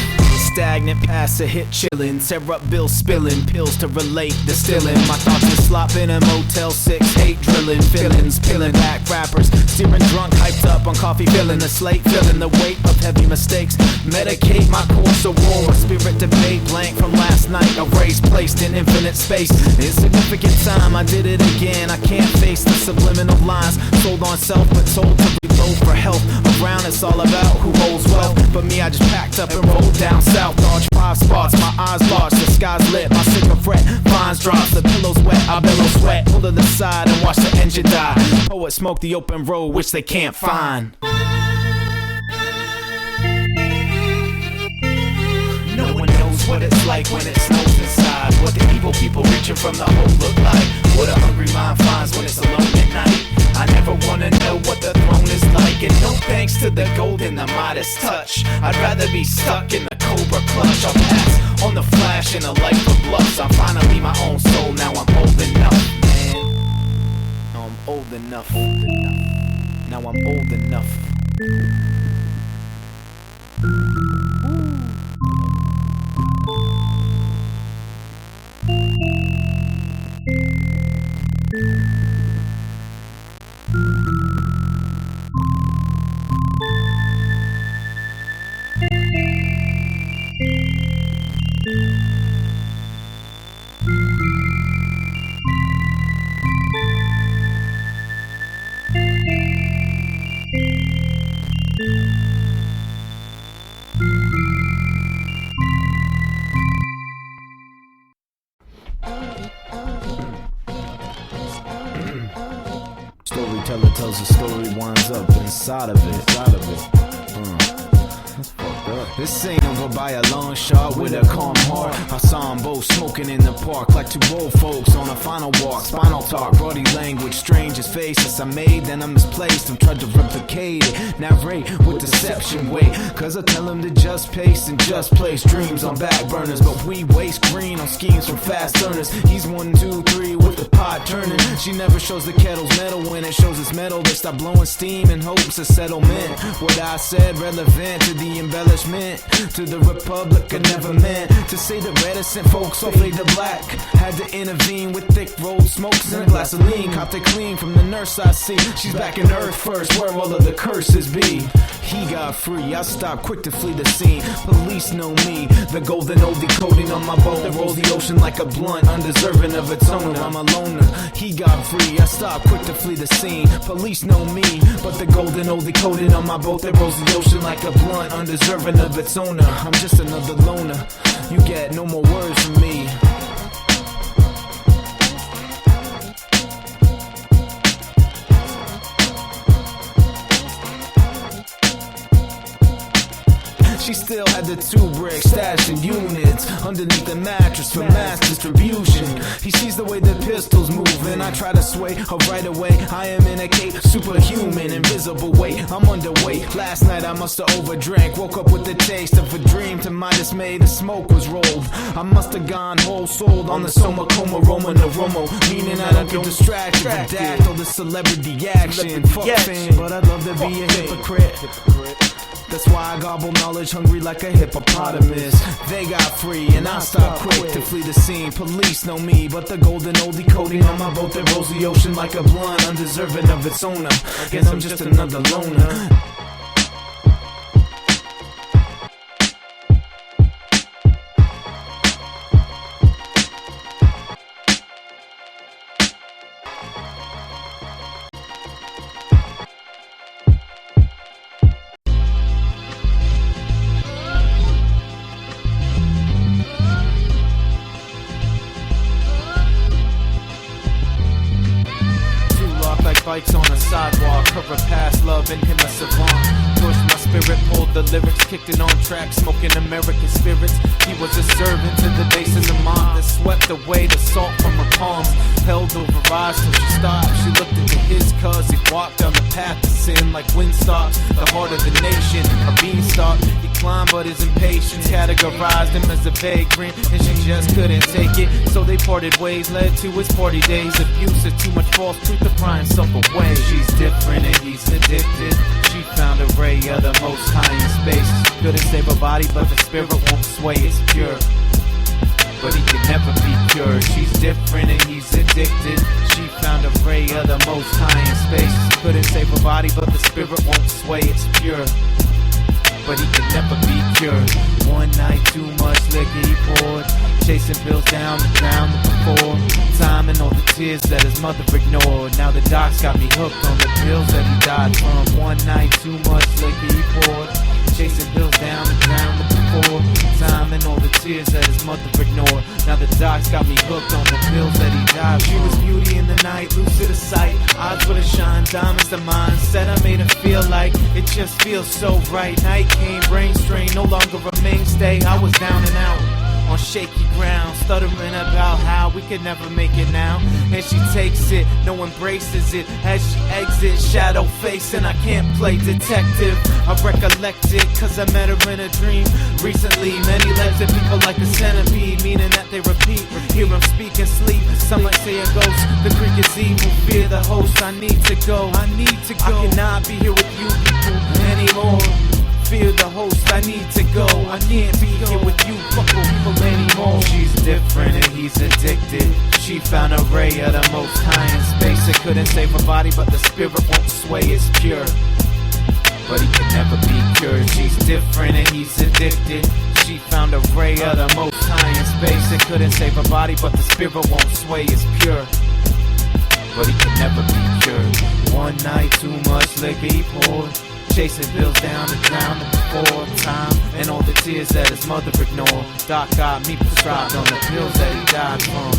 Stagnant past a hit chillin', tear up bills spilling, pills to relate, distilling. My thoughts are slopping in Motel 6, hate drilling, feelings, peeling back rappers, steering drunk, hyped up on coffee, filling the slate, feeling the weight of heavy mistakes. Medicate my course of war, spirit debate, blank from last night, erased, placed in infinite space. Insignificant time, I did it again. I can't face the subliminal lines, sold on self but told to reload for help. Around it's all about who holds wealth, but me I just packed up and rolled down south. Dodge 5 spots, my eyes large, the sky's lit, my cigarette vines drops, the pillow's wet, I bellow sweat, pull to the side and watch the engine die. Poets smoke the open road which they can't find. No one knows what it's like when it snows inside, what the evil people reaching from the hole look like, what a hungry mind finds when it's alone at night. I never wanna know what the throne is like, and no thanks to the gold and the modest touch. I'd rather be stuck in the cobra clutch. I'll pass on the flash and a life of bluffs. I'm finally my own soul, now I'm old enough, man. Now I'm old enough, now I'm old enough. Storyteller tells a story, winds up inside of it. That's fucked up. This ain't over by a long shot with a calm heart. I saw them both smoking in the park like two old folks on a final walk. Spinal talk, body language, strange as faces I made, then I misplaced them, tried to replicate it, narrate with deception, wait, cause I tell them to just pace and just place dreams on back burners, but we waste green on schemes from fast earners. He's 1, 2, 3 with the pot turning. She never shows the kettle's metal when it shows its metal. They stop blowing steam in hopes of settlement. What I said relevant to the embellishment, to the republic I never meant to say the reticent folks all fade to black. Had to intervene with thick rolled smokes and a glass of lean. Copped it clean from the nurse I see. She's back in earth first where all of the curses be. He got free, I stopped quick to flee the scene. Police know me, the golden oldie coating on my boat that rolls the ocean like a blunt, undeserving of its owner. I'm a loner, he got free, I stopped quick to flee the scene. Police know me, but the golden oldie coating on my boat that rolls the ocean like a blunt, undeserving of its owner. I'm just another loner, you get no more words from me. She still had the 2 bricks stashing units underneath the mattress for mass distribution. He sees the way the pistols move, and I try to sway her right away. I am in a cape, superhuman, invisible weight. I'm underweight. Last night I must have overdrank. Woke up with the taste of a dream. To my dismay, the smoke was rolled. I must have gone whole souled on the soma coma Roma no Romo, meaning I don't get distracted. Redact all the celebrity action. Fuck fame, but I'd love to be a hypocrite. That's why I gobble knowledge, hungry like a hippopotamus. They got free and I stopped quick to flee the scene. Police know me, but the golden oldie coating on my boat that rolls the ocean like a blunt, undeserving of its owner. Guess I'm just another loner. Bikes on a sidewalk, cover past love and him a savant. Pushed my spirit, pulled the lyrics, kicked it on track, smoking American spirits. He was a servant to the bass and the mom that swept away the salt from her palms. Held over eyes till she stopped. She looked into his cuz he walked down the path to sin like windstalks. The heart of the nation, a beanstalk. He climbed but his impatience categorized him as a vagrant, and she just couldn't take it. So they parted ways, led to his party days. Abuse of too much false truth to pry himself away. She's different and he's addicted. She found a ray of the most high in space. Couldn't save her body, but the spirit won't sway. It's pure, but he can never be cured. She's different and he's addicted. She found a ray of the most high in space. Couldn't save her body, but the spirit won't sway. It's pure, but he can never be cured. One night, too much liquor he poured, chasing bills down the ground before time, and all the tears that his mother ignored. Now the docs got me hooked on the pills that he died from. One night, too much liquor he poured, chasing bills down the ground before time, and all the tears that his mother ignored. Now the docs got me hooked on the pills that he died from. She was beauty in the night, lucid of sight, eyes with a shine, diamonds the mind. Said I made her feel like it just feels so right. Night came, brain strain, no longer a mainstay. I was down and out on shaky ground, stuttering about how we could never make it now. And she takes it, no embraces it as she exits, shadow face, and I can't play detective. I recollect it cause I met her in a dream recently. Many legs of people like a centipede, meaning that they repeat. Hear them speak and sleep, some might say a ghost. The Greek is evil, fear the host. I need to go, I need to go. I cannot be here with you people anymore. Fear the host, I need to go. I can't be here with you fucking people anymore. She's different and he's addicted. She found a ray of the most high in space. It couldn't save her body, but the spirit won't sway. It's pure, but he can never be cured. She's different and he's addicted. She found a ray of the most high in space. It couldn't save her body, but the spirit won't sway. It's pure, but he can never be cured. One night, too much liquor he poured, chasing bills down the ground before time, and all the tears that his mother ignored. Doc got me prescribed on the pills that he died from.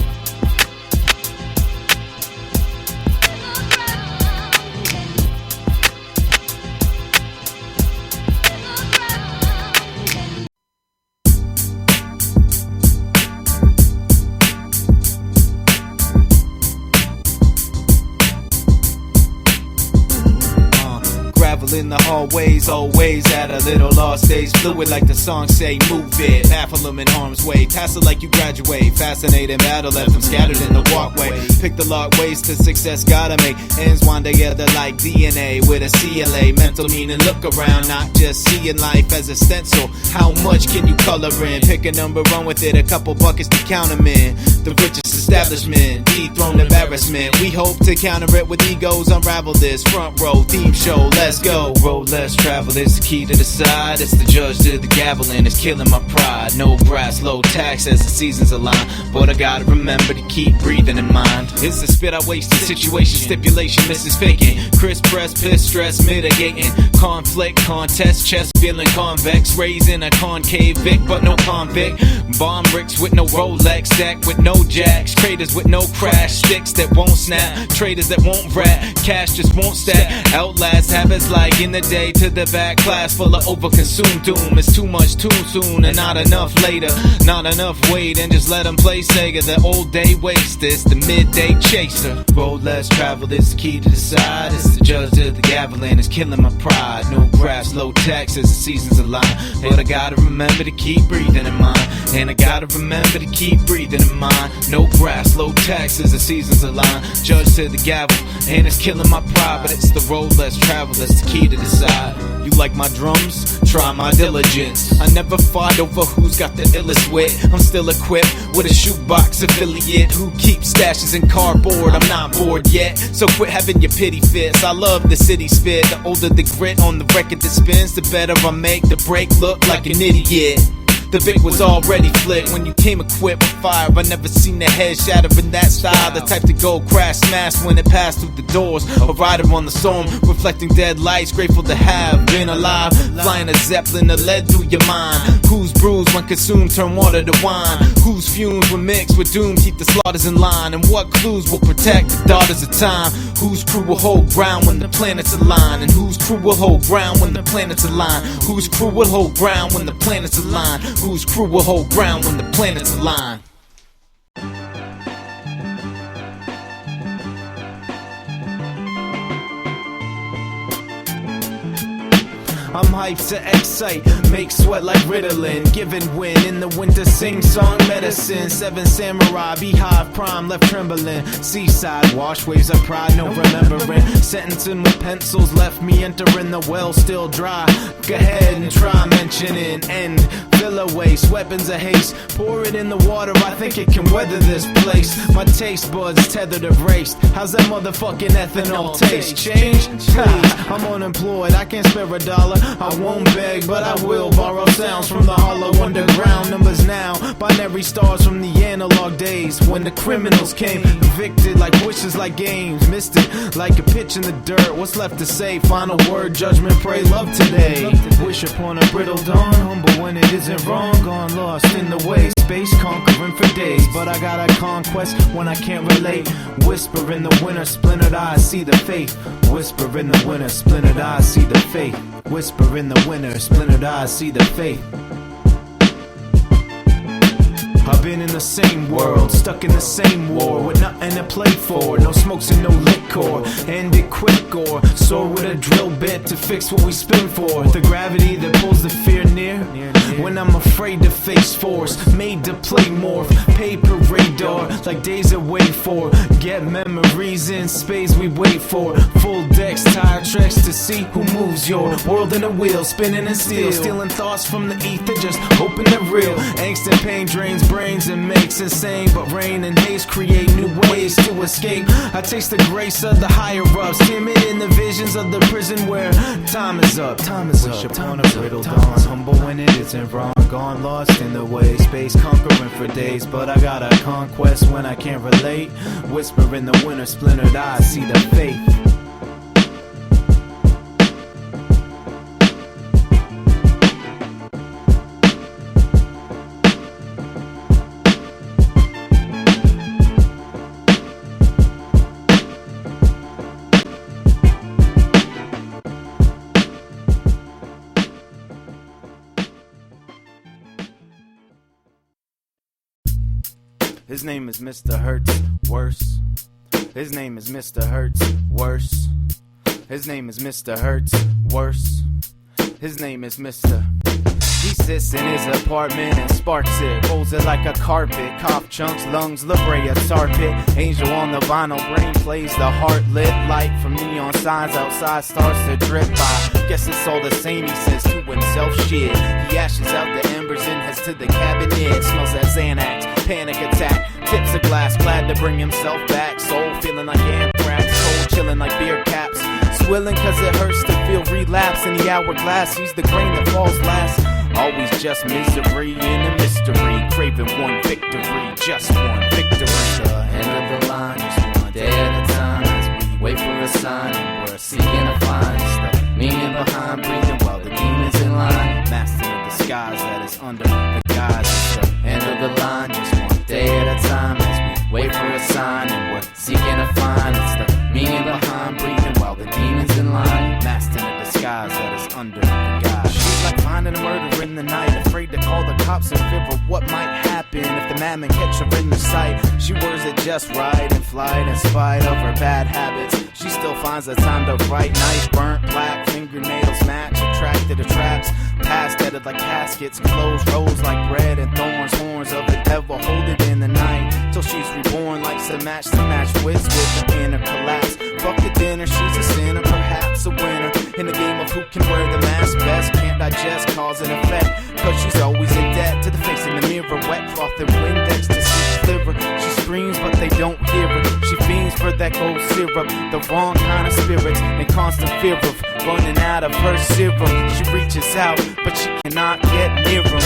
In the hallways, always at a little lost stage. Fluid like the song say, move it. Baffle them in harm's way. Pass it like you graduate. Fascinating battle left them scattered in the walkway. Pick the lock ways to success, gotta make ends wind together like DNA with a CLA. Mental meaning, look around, not just seeing life as a stencil. How much can you color in? Pick a number, run with it, a couple buckets to count them in. The richest establishment, dethroned embarrassment. We hope to counter it with egos, unravel this. Front row, theme show, let's go. Road less travel, it's the key to the side. It's the judge to the gavel and it's killing my pride. No brass, low tax as the seasons align, but I gotta remember to keep breathing in mind. It's the spit I waste in situation, stipulation, Mrs. Faking. Crisp press, piss, stress, mitigating. conflict, contest, chest feeling convex. Raising a concave Vic, but no convict. Bomb bricks with no Rolex, deck with no jacks. Traders with no crash, sticks that won't snap. Traders that won't rat, cash just won't stack. Outlast habits like in the day to the back class full of overconsumed doom. It's too much too soon and not enough later. Not enough wait and just let them play Sega. The old day waste, it's the midday chaser. Road less traveled, it's the key to the side. It's the judge to the gavel and it's killing my pride. No graphs, low taxes, the seasons align. But I gotta remember to keep breathing in mind. And I gotta remember to keep breathing in mind. No grass, low taxes, the seasons align. Judge to the gavel and it's killing my pride. But it's the road less traveled, that's the key to decide. You like my drums? Try my diligence. I never fought over who's got the illest wit. I'm still equipped with a shoebox affiliate who keeps stashes in cardboard. I'm not bored yet, so quit having your pity fits. I love the city spit. The older the grit on the record that spins, the better I make the break look like an idiot. The Vic was already flipped when you came equipped with fire. I never seen the head shatter in that style. The type to go crash smash when it passed through the doors. A rider on the storm, reflecting dead lights. Grateful to have been alive. Flying a zeppelin that led through your mind. Whose brews when consumed turn water to wine. Whose fumes were mixed with doom keep the slaughters in line. And what clues will protect the daughters of time. Whose crew will hold ground when the planets align. And whose crew will hold ground when the planets align. Whose crew will hold ground when the planets align. Whose crew will hold ground when the planets align. I'm hyped to excite, make sweat like Ritalin. Giving win in the winter, sing song medicine. Seven samurai, beehive prime, left trembling. Seaside, wash waves of pride, no remembering. Sentencing with pencils, left me entering the well still dry. Go ahead and try mentioning end. Fill away, weapons of haste. Pour it in the water, I think it can weather this place. My taste buds tethered erased. How's that motherfucking ethanol taste? Change? I'm unemployed, I can't spare a dollar. I won't beg, but I will borrow sounds from the hollow underground. Numbers now, binary stars from the analog days when the criminals came. Evicted like wishes, like games. Missed it like a pitch in the dirt. What's left to say? Final word, judgment, pray, love today. Wish upon a brittle dawn, humble when it isn't wrong. Gone lost in the way, space conquering for days. But I got a conquest when I can't relate. Whisper in the winter, splintered eyes see the faith. Whisper in the winter, splintered eyes see the faith. Whisper in the winter, splintered eyes see the faith. I've been in the same world, stuck in the same war, with nothing to play for. No smokes and no liquor, end it quick or soar with a drill bit to fix what we spin for. The gravity that pulls the fear near, when I'm afraid to face force, made to play morph. Paper radar, like days away for. Get memories in space we wait for. Full decks, tire tracks to see who moves your world in a wheel, spinning and steel. Stealing thoughts from the ether, just hoping they're real. Angst and pain drains brains and makes insane, but rain and haze create new ways to escape. I taste the grace of the higher ups, timid in the visions of the prison where time is up. Time is up. Upon a brittle dawn, humble when it isn't wrong. Gone lost in the way, space conquering for days. But I got a conquest when I can't relate. Whisper in the winter, splintered eyes see the faith. His name is Mr. Hurts, worse. His name is Mr. Hurts, worse. His name is Mr. Hurts, worse. His name is Mr. He sits in his apartment and sparks it, rolls it like a carpet. Cough chunks, lungs, La Brea, tar pit. Angel on the vinyl, brain plays the heart lit. Light from neon signs outside starts to drip by. Guess it's all the same, he says to himself, shit. He ashes out the embers and heads to the cabinet. Smells that Xanax, panic attack. Tips a glass, glad to bring himself back. Soul feeling like anthrax, cold chilling like beer caps. Swilling cause it hurts to feel relapse. In the hourglass, he's the grain that falls last. Always just misery and a mystery. Craving one victory, just one victory. The end of the line, just one day at a time. As we wait for a sign and we're seeking a find. Stuff meaning behind under the guise. She's like finding a murder in the night, afraid to call the cops in fear of what might happen if the madmen catch her in the sight. She wears it just right in flight, in spite of her bad habits. She still finds the time to write. Nice burnt black fingernails match, attracted to traps, past headed like caskets, clothes rose like bread and thorns, horns of the devil hold it in the night till she's reborn. Likes to match whiz with the inner collapse. Fuck the dinner, she's a sinner, perhaps a winner in the game of who can wear the mask best. Can't digest cause and effect, cause she's always in debt to the face in the mirror, wet cloth and Windex to see clearer. She screams but they don't hear her. She fiends for that gold syrup, the wrong kind of spirits, in constant fear of running out of her serum. She reaches out but she cannot get near them.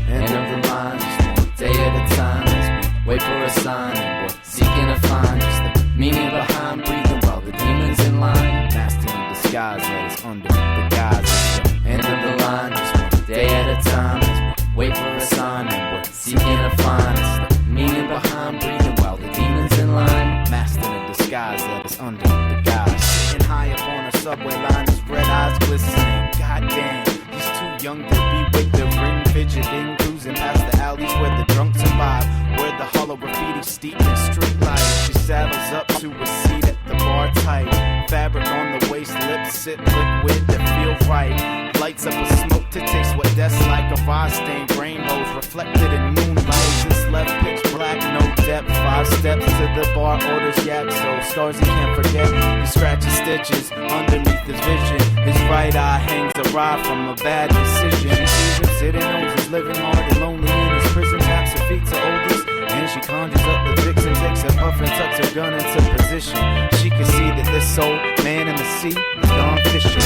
End of the line, just one day at a time, as we wait for a sign, and we're seeking to find just the meaning behind breathing while the demons in line. Master in disguise that is under the guise. End of the line, just one day at a time, as we wait for a sign, and we're seeking to find just the meaning behind breathing while the demons in line. Master in disguise that is under the guise. Sitting high up on a subway line, his red eyes glistening. Goddamn, he's too young to be with the ring fidgeting, cruising past the alleys where the drunks survive, where the hollow graffiti steeped in street lights. She saddles up to a seat at the bar tight, fabric on the waist, lips sip liquid that feel right. Lights up a smoke to taste what death's like. A fire stained rainbows reflected in moonlight. This left pitch black, no depth. 5 steps to the bar, orders yak, so stars he can't forget. He scratches stitches underneath his vision. His right eye hangs awry from a bad decision. She sees him sitting, knows he's living hard and lonely in his prison. Taps her feet to oldest, and she conjures up the vixen, takes a puff and tucks her gun into position. She can see that this old man in the sea is gone fishing.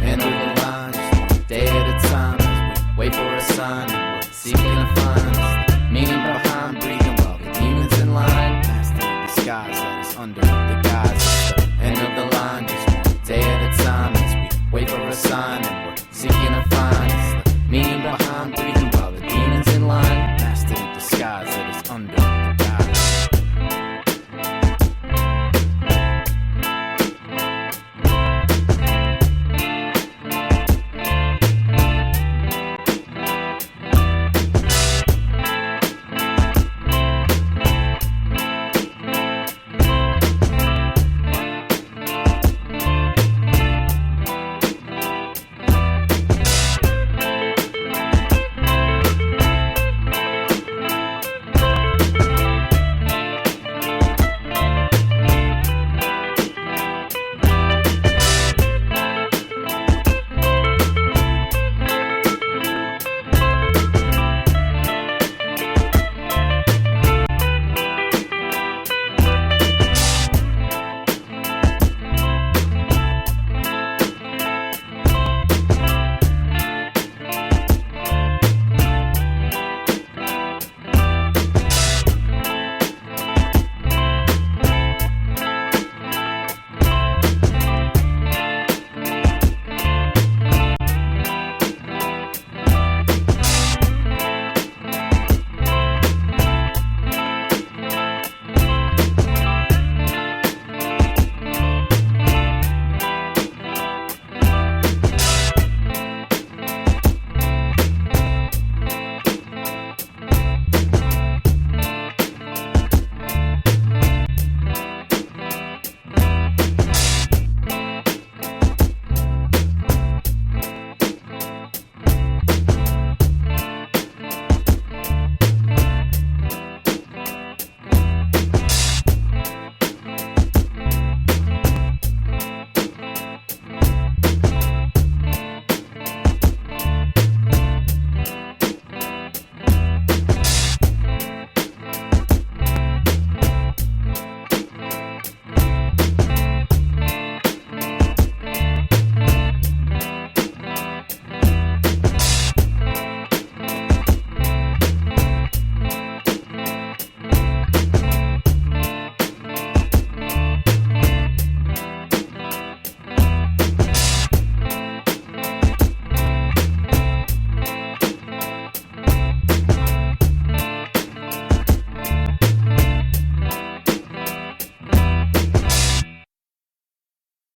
End of the line, just one day at a time, as we wait for a sign, and we're seeking to find the meaning behind breathing while the demons in line. Master in disguise that is under the guise. End of the line, just one day at a time, as we wait for a sign, and we're seeking